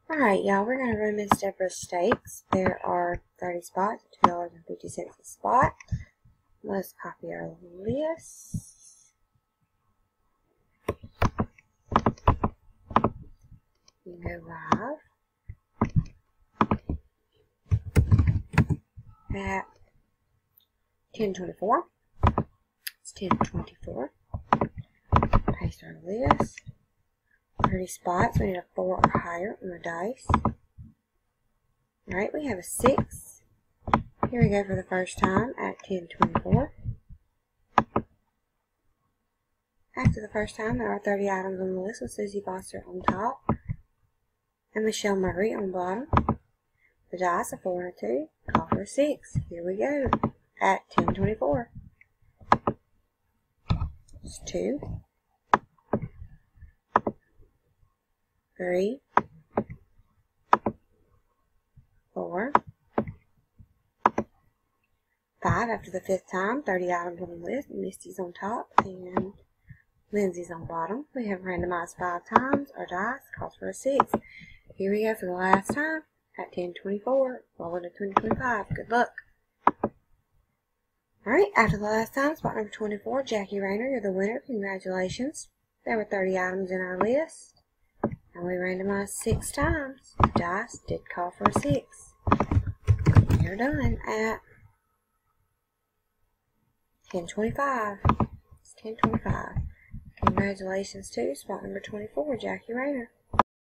Alright, y'all, we're going to run Miss Deborah's stakes. There are 30 spots at $2.50 a spot. Let's copy our list. You go live at 10:24. It's 10:24. Paste our list. 30 spots. We need a 4 or higher on the dice. Alright, we have a 6. Here we go for the first time at 10:24. After the first time, there are 30 items on the list with Susie Foster on top and Michelle Murray on bottom. The dice, a 4 and a 2. Call for a 6. Here we go at 10:24. It's 2, 3, 4, 5 after the 5th time. 30 items on the list. Misty's on top and Lindsay's on bottom. We have randomized 5 times. Our dice calls for a 6. Here we go for the last time at 10:24. Rolling to 2025. Good luck. Alright, after the last time, spot number 24, Jackie Rayner, you're the winner. Congratulations. There were 30 items in our list. And we randomized 6 times. The dice did call for a 6. You're done at 10:25. It's 10:25. Congratulations to spot number 24, Jackie Rayner.